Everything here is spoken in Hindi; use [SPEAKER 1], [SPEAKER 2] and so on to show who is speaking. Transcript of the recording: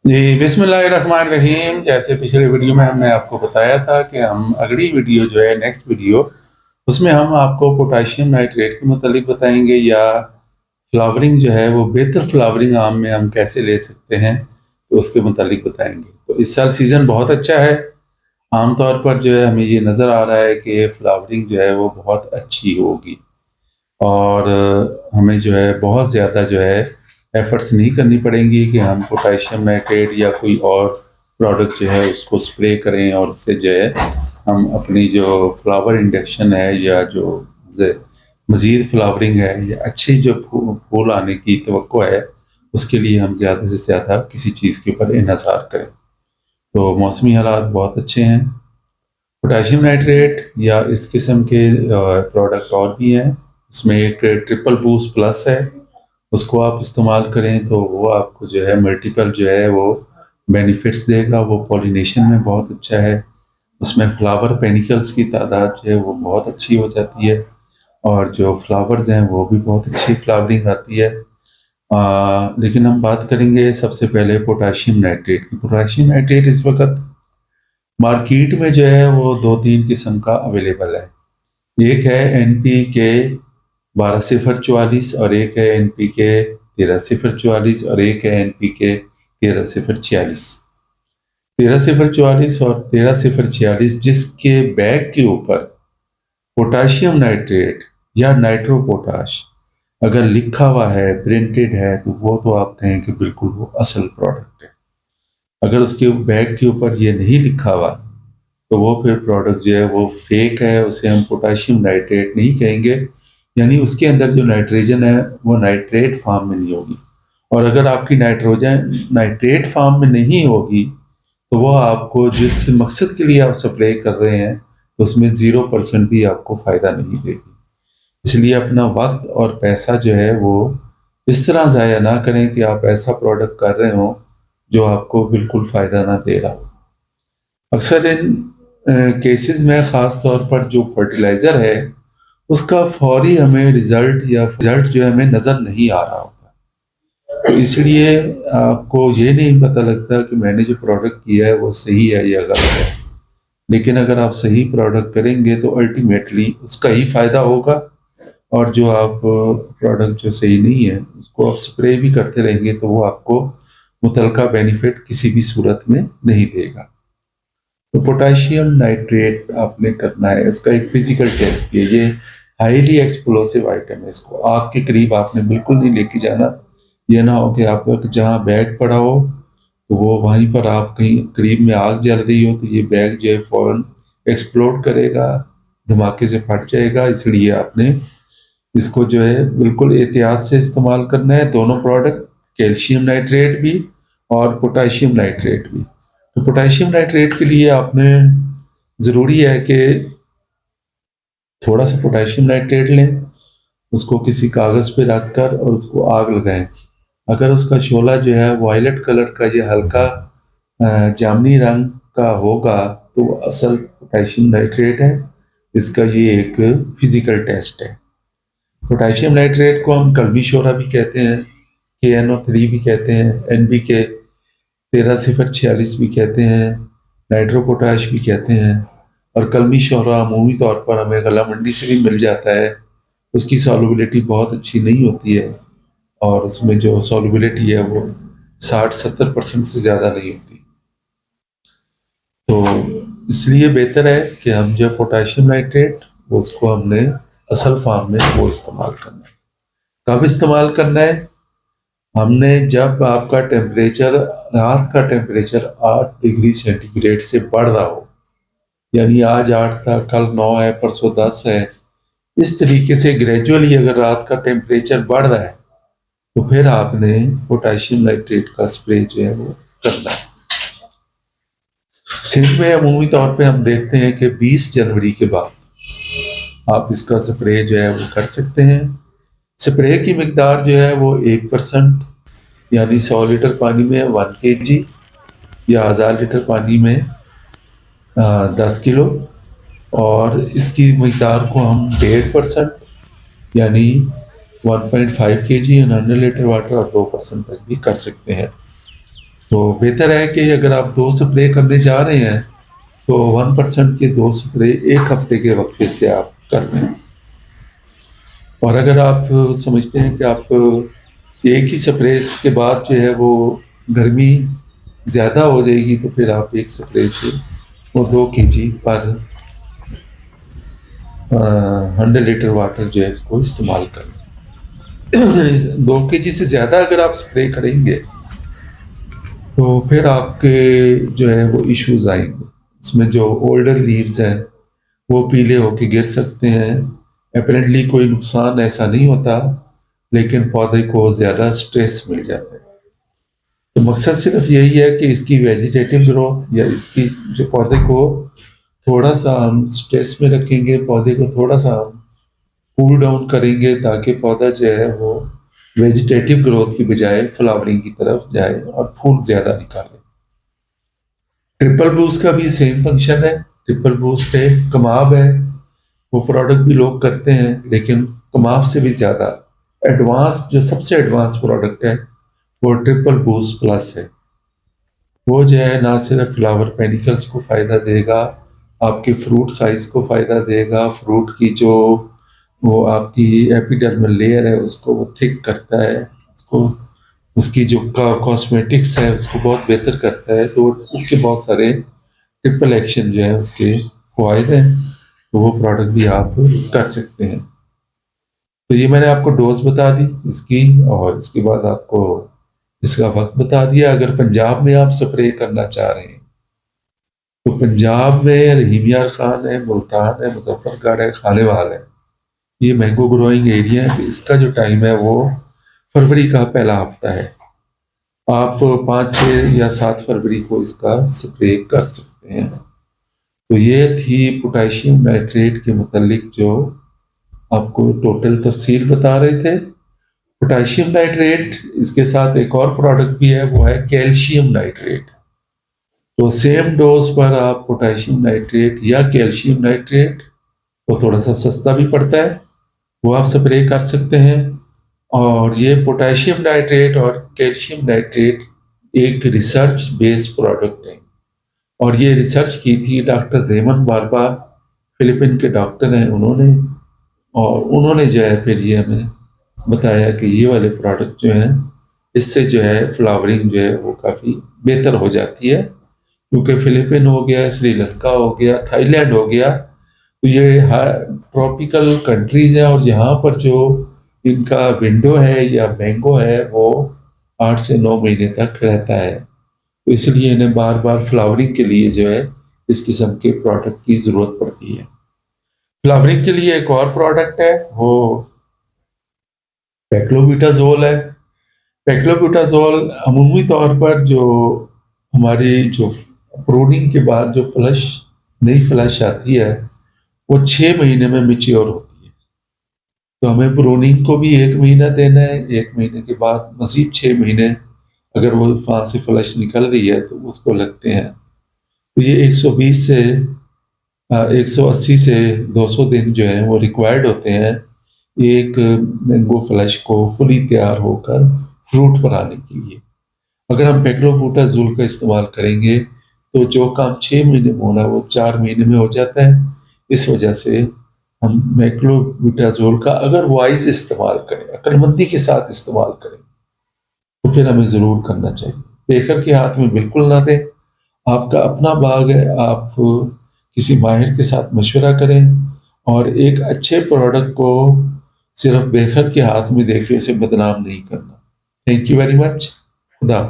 [SPEAKER 1] जी, बिस्मिल्लाहिर्रहमानिर्रहीम। जैसे पिछले वीडियो में हमने आपको बताया था कि हम अगली वीडियो जो है नेक्स्ट वीडियो, उसमें हम आपको पोटेशियम नाइट्रेट के मुतालिक बताएंगे या फ्लावरिंग जो है वो बेहतर फ्लावरिंग आम में हम कैसे ले सकते हैं, तो उसके मुतालिक बताएंगे। तो इस साल सीज़न बहुत अच्छा है। आमतौर पर जो है हमें ये नज़र आ रहा है कि फ्लावरिंग जो है वो बहुत अच्छी होगी और हमें जो है बहुत ज़्यादा जो है एफ़र्ट्स नहीं करनी पड़ेंगी कि हम पोटेशियम नाइट्रेट या कोई और प्रोडक्ट जो है उसको स्प्रे करें और उससे जो है हम अपनी जो फ्लावर इंडक्शन है या जो मज़ीद फ्लावरिंग है या अच्छी जो फूल आने की तवक्को है, उसके लिए हम ज़्यादा से ज़्यादा किसी चीज़ के ऊपर इन्हसार करें। तो मौसमी हालात बहुत अच्छे हैं। पोटेशियम नाइट्रेट या इस किस्म के प्रोडक्ट और भी हैं। इसमें एक ट्रिपल बूस्ट प्लस है, उसको आप इस्तेमाल करें तो वो आपको जो है मल्टीपल जो है वो बेनिफिट्स देगा। वो पॉलिनेशन में बहुत अच्छा है, उसमें फ्लावर पेनिकल्स की तादाद जो है वो बहुत अच्छी हो जाती है और जो फ्लावर्स हैं वो भी बहुत अच्छी फ्लावरिंग आती है। लेकिन हम बात करेंगे सबसे पहले पोटेशियम नाइट्रेट की। पोटेशियम नाइट्रेट इस वक्त मार्केट में जो है वो दो तीन किस्म का अवेलेबल है। एक है NPK 12 044 और एक है NPK 13 044 और एक है NPK 13 046। 13 044 और 13 046 जिसके बैग के ऊपर पोटाशियम नाइट्रेट या नाइट्रो पोटाश अगर लिखा हुआ है, प्रिंटेड है, तो वो तो आप कहें कि बिल्कुल वो असल प्रोडक्ट है। अगर उसके बैग के ऊपर ये नहीं लिखा हुआ तो वो फिर प्रोडक्ट जो है वो फेक है, उसे हम पोटेशियम नाइट्रेट नहीं कहेंगे। यानी उसके अंदर जो नाइट्रोजन है वो नाइट्रेट फॉर्म में नहीं होगी। और अगर आपकी नाइट्रोजन नाइट्रेट फॉर्म में नहीं होगी तो वो आपको जिस मकसद के लिए आप सप्लाई कर रहे हैं तो उसमें 0% भी आपको फ़ायदा नहीं देगी। इसलिए अपना वक्त और पैसा जो है वो इस तरह ज़ाया ना करें कि आप ऐसा प्रोडक्ट कर रहे हो जो आपको बिल्कुल फ़ायदा ना दे रहा हो। अक्सर इन केसेस में ख़ास तौर पर जो फर्टिलाइज़र है उसका फौरी हमें रिजल्ट जो है हमें नज़र नहीं आ रहा होता। तो इसलिए आपको ये नहीं पता लगता कि मैंने जो प्रोडक्ट किया है वो सही है या गलत है। लेकिन अगर आप सही प्रोडक्ट करेंगे तो अल्टीमेटली उसका ही फ़ायदा होगा। और जो आप प्रोडक्ट जो सही नहीं है उसको आप स्प्रे भी करते रहेंगे तो वो आपको मुतलका बेनिफिट किसी भी सूरत में नहीं देगा। तो पोटेशियम नाइट्रेट आपने करना है, इसका एक फिजिकल टेस्ट भी है। ये हाईली एक्सप्लोसिव आइटम है, इसको आग के करीब आपने बिल्कुल नहीं लेके जाना। ये ना हो कि आपका जहाँ बैग पड़ा हो तो वो वहीं पर आप कहीं करीब में आग जल रही हो तो ये बैग जो है फौरन एक्सप्लोड करेगा, धमाके से फट जाएगा। इसलिए आपने इसको जो है बिल्कुल एहतियात से इस्तेमाल करना है, दोनों प्रोडक्ट, कैल्शियम नाइट्रेट भी और पोटेशियम नाइट्रेट भी। तो पोटेशियम नाइट्रेट के लिए आपने ज़रूरी है कि थोड़ा सा पोटेशियम नाइट्रेट लें, उसको किसी कागज़ पे रख कर और उसको आग लगाएं। अगर उसका शोला जो है वायलेट कलर का या हल्का जामुनी रंग का होगा तो वो असल पोटेशियम नाइट्रेट है। इसका ये एक फिजिकल टेस्ट है। पोटेशियम नाइट्रेट को हम कलमी शोरा भी कहते हैं, KNO3 भी कहते हैं, NPK 13 046 भी कहते हैं, नाइट्रो पोटाश भी कहते हैं। और कलमी शोरा अमूमी तौर पर हमें गला मंडी से भी मिल जाता है। उसकी सॉल्युबिलिटी बहुत अच्छी नहीं होती है और उसमें जो सॉल्युबिलिटी है वो 60-70% से ज़्यादा नहीं होती। तो इसलिए बेहतर है कि हम जो पोटेशियम नाइट्रेट वो उसको हमने असल फॉर्म में वो इस्तेमाल करना है। कब इस्तेमाल करना है? हमने जब आपका टेम्परेचर, रात का टेम्परेचर 8 डिग्री सेंटीग्रेड से बढ़ रहा हो, यानी आज 8 था, कल 9 है, परसों 10 है, इस तरीके से ग्रेजुअली अगर रात का टेम्परेचर बढ़ रहा है तो फिर आपने पोटेशियम नाइट्रेट का स्प्रे जो है वो करना है। सिंध में अमूमी तौर पे हम देखते हैं कि 20 जनवरी के बाद आप इसका स्प्रे जो है वो कर सकते हैं। स्प्रे की मिकदार जो है वो 1%, यानी 100 लीटर पानी में 1 kg या 1000 लीटर पानी में 10 किलो। और इसकी मिकदार को हम 1.5% यानी 1.5 kg 100 लीटर वाटर और 2% तक भी कर सकते हैं। तो बेहतर है कि अगर आप 2 स्प्रे करने जा रहे हैं तो 1% के 2 स्प्रे 1 हफ्ते के वक्त से आप कर लें। और अगर आप समझते हैं कि आप एक ही स्प्रे के बाद जो है वो गर्मी ज़्यादा हो जाएगी, तो फिर आप एक स्प्रे से वो 2 kg पर 100 लीटर वाटर जो है इसको इस्तेमाल करें। 2 kg से ज़्यादा अगर आप स्प्रे करेंगे तो फिर आपके जो है वो इश्यूज आएंगे। इसमें जो ओल्डर लीव्स हैं वो पीले होके गिर सकते हैं। अपेरेंटली कोई नुकसान ऐसा नहीं होता, लेकिन पौधे को ज़्यादा स्ट्रेस मिल जाता है। तो मकसद सिर्फ यही है कि इसकी वेजिटेटिव ग्रोथ या इसकी जो पौधे को थोड़ा सा हम स्ट्रेस में रखेंगे, पौधे को थोड़ा सा हम कूल डाउन करेंगे ताकि पौधा जो है वो वेजिटेटिव ग्रोथ की बजाय फ्लावरिंग की तरफ जाए और फूल ज़्यादा निकाले। ट्रिपल बूस्ट का भी सेम फंक्शन है। ट्रिपल बूस्ट है, कमाब है, वो प्रोडक्ट भी लोग करते हैं, लेकिन कमाब से भी ज़्यादा एडवांस, जो सबसे एडवांस प्रोडक्ट है वो ट्रिपल बूस्ट प्लस है। वो जो है ना सिर्फ फ्लावर पेनिकल्स को फ़ायदा देगा, आपके फ्रूट साइज को फ़ायदा देगा, फ्रूट की जो वो आपकी एपिडर्मल लेयर है उसको वो थिक करता है, उसको उसकी जो कॉस्मेटिक्स है उसको बहुत बेहतर करता है। तो उसके बहुत सारे ट्रिपल एक्शन जो है उसके फ़ायदे हैं, तो वो प्रोडक्ट भी आप कर सकते हैं। तो ये मैंने आपको डोज बता दी इसकी, और इसके बाद आपको इसका वक्त बता दिया। अगर पंजाब में आप स्प्रे करना चाह रहे हैं तो पंजाब में रहीम यार खान है, मुल्तान है, मुजफ्फरगढ़ है, खानेवाल है, ये मैंगो ग्रोइंग एरिया है। तो इसका जो टाइम है वो फरवरी का पहला हफ्ता है। आप 5, 6 या 7 फरवरी को इसका स्प्रे कर सकते हैं। तो ये थी पोटेशियम नाइट्रेट के मुतालिक जो आपको टोटल तफसील बता रहे थे। पोटेशियम नाइट्रेट, इसके साथ एक और प्रोडक्ट भी है, वो है कैल्शियम नाइट्रेट। तो सेम डोज पर आप पोटेशियम नाइट्रेट या कैल्शियम नाइट्रेट, वो थोड़ा सा सस्ता भी पड़ता है, वो आप स्प्रे कर सकते हैं। और ये पोटेशियम नाइट्रेट और कैल्शियम नाइट्रेट एक रिसर्च बेस्ड प्रोडक्ट है, और ये रिसर्च की थी डॉक्टर रेमन बारबा, फिलिपिन के डॉक्टर हैं उन्होंने। और उन्होंने जो है फिर ये हमें बताया कि ये वाले प्रोडक्ट जो हैं इससे जो है फ्लावरिंग जो है वो काफ़ी बेहतर हो जाती है, क्योंकि फिलिपिन हो गया, श्रीलंका हो गया, थाईलैंड हो गया, तो ये ट्रॉपिकल कंट्रीज़ हैं, और यहाँ पर जो इनका विंडो है या मैंगो है वो 8 से 9 महीने तक रहता है। तो इसलिए इन्हें बार बार फ्लावरिंग के लिए जो है इस किस्म के प्रोडक्ट की ज़रूरत पड़ती है। फ्लावरिंग के लिए एक और प्रोडक्ट है, वो पेक्लोबिटाजोल है। पेक्लोबिटाजोल अमूमी तौर पर जो हमारी जो प्रूनिंग के बाद जो फ्लश, नई फ्लश आती है, वो 6 महीने में मिच्योर होती है। तो हमें प्रूनिंग को भी 1 महीना देना है, 1 महीने के बाद मज़ीद 6 महीने अगर वो वहाँ से फ्लश निकल रही है तो उसको लगते हैं। तो ये 120 से 180 से 200 दिन जो है वो रिक्वायर्ड होते हैं एक मैंगो फ्लश को फुली तैयार होकर फ्रूट बनाने के लिए। अगर हम पेक्लोबुटाजोल का इस्तेमाल करेंगे तो जो काम 6 महीने में होना वो 4 महीने में हो जाता है। इस वजह से हम पेक्लोबुटाजोल का अगर वाइज इस्तेमाल करें, अक्लमंदी के साथ इस्तेमाल करें, तो फिर हमें ज़रूर करना चाहिए। बेकर के हाथ में बिल्कुल ना दें। आपका अपना बाग है, आप किसी माहिर के साथ मशवरा करें, और एक अच्छे प्रोडक्ट को सिर्फ बेकर के हाथ में देके उसे बदनाम नहीं करना। Thank you very much. खुदा।